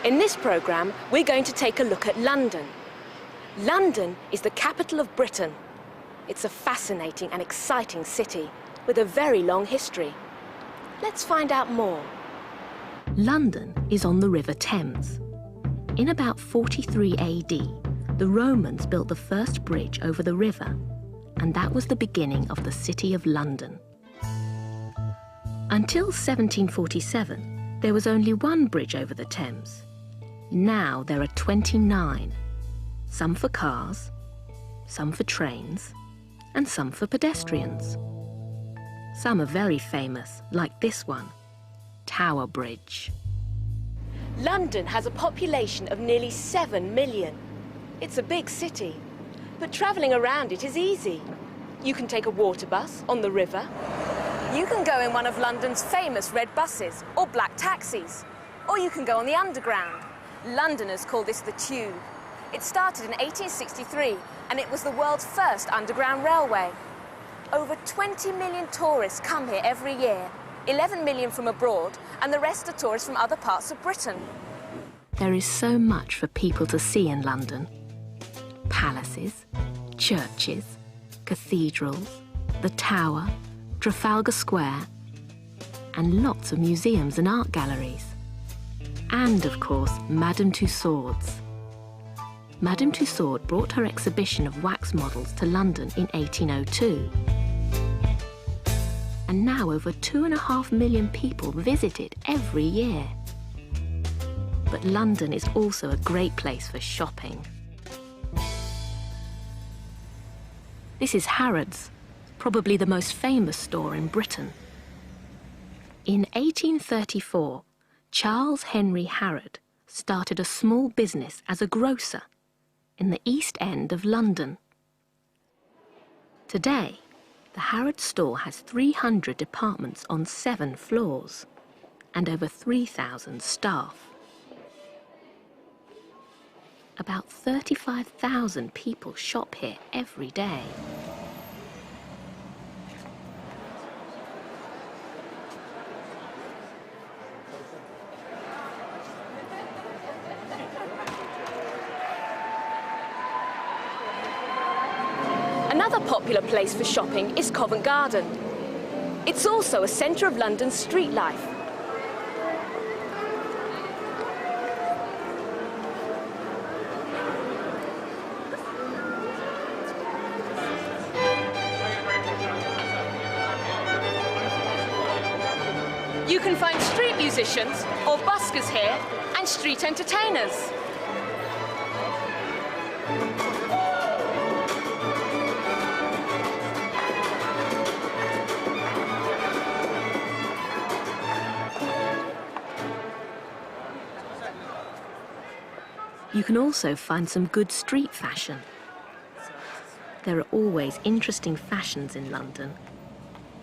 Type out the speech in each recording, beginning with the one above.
In this programme, we're going to take a look at London. London is the capital of Britain. It's a fascinating and exciting city with a very long history. Let's find out more. London is on the River Thames. In about 43 AD, the Romans built the first bridge over the river, and that was the beginning of the City of London. Until 1747, there was only one bridge over the Thames. Now there are 29, some for cars, some for trains, and some for pedestrians. Some are very famous, like this one, Tower Bridge. London has a population of nearly 7 million. It's a big city, but travelling around it is easy. You can take a water bus on the river. You can go in one of London's famous red buses or black taxis. Or you can go on the Underground. Londoners call this the Tube. It started in 1863 and it was the world's first underground railway. Over 20 million tourists come here every year, 11 million from abroad, and the rest are tourists from other parts of Britain. There is so much for people to see in London. Palaces, churches, cathedrals, the Tower, Trafalgar Square, and lots of museums and art galleries. And, of course, Madame Tussauds. Madame Tussauds brought her exhibition of wax models to London in 1802. And now over 2.5 million people visit it every year. But London is also a great place for shopping. This is Harrods, probably the most famous store in Britain. In 1834, Charles Henry Harrod started a small business as a grocer in the East End of London. Today, the Harrods store has 300 departments on 7 floors and over 3,000 staff. About 35,000 people shop here every day. Another popular place for shopping is Covent Garden. It's also a centre of London's street life. You can find street musicians or buskers here and street entertainers. You can also find some good street fashion. There are always interesting fashions in London.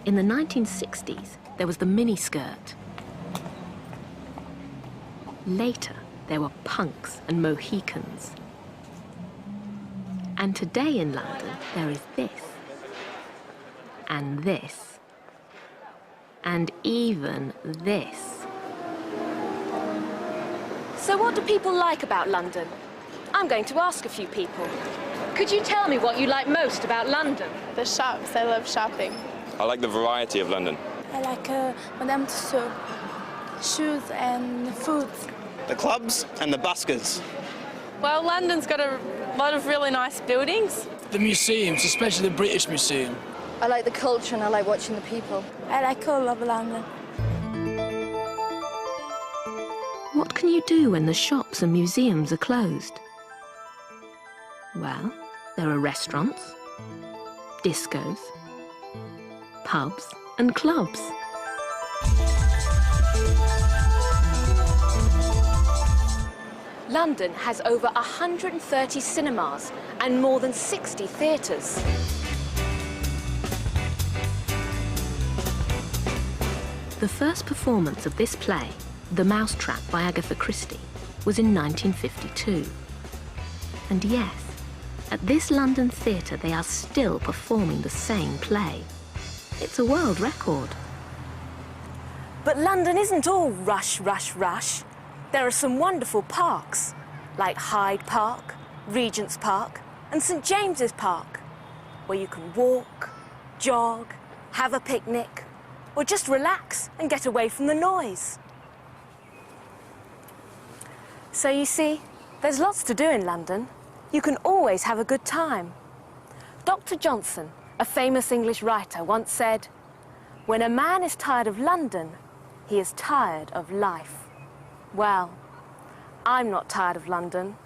In the 1960s, there was the miniskirt. Later, there were punks and Mohicans. And today in London, there is this, and this, and even this. So what do people like about London? I'm going to ask a few people. Could you tell me what you like most about London? The shops. I love shopping. I like the variety of London. I like Madame Tussauds, shoes and food. The clubs and the buskers. Well, London's got a lot of really nice buildings. The museums, especially the British Museum. I like the culture and I like watching the people. I like all of London. What can you do when the shops and museums are closed? Well, there are restaurants, discos, pubs and clubs. London has over 130 cinemas and more than 60 theatres. The first performance of this play, The Mousetrap by Agatha Christie, was in 1952. And yes, at this London theatre they are still performing the same play. It's a world record. But London isn't all rush, rush, rush. There are some wonderful parks, like Hyde Park, Regent's Park, and St James's Park, where you can walk, jog, have a picnic, or just relax and get away from the noise. So you see, there's lots to do in London. You can always have a good time. Dr. Johnson, a famous English writer, once said, "When a man is tired of London, he is tired of life." Well, I'm not tired of London.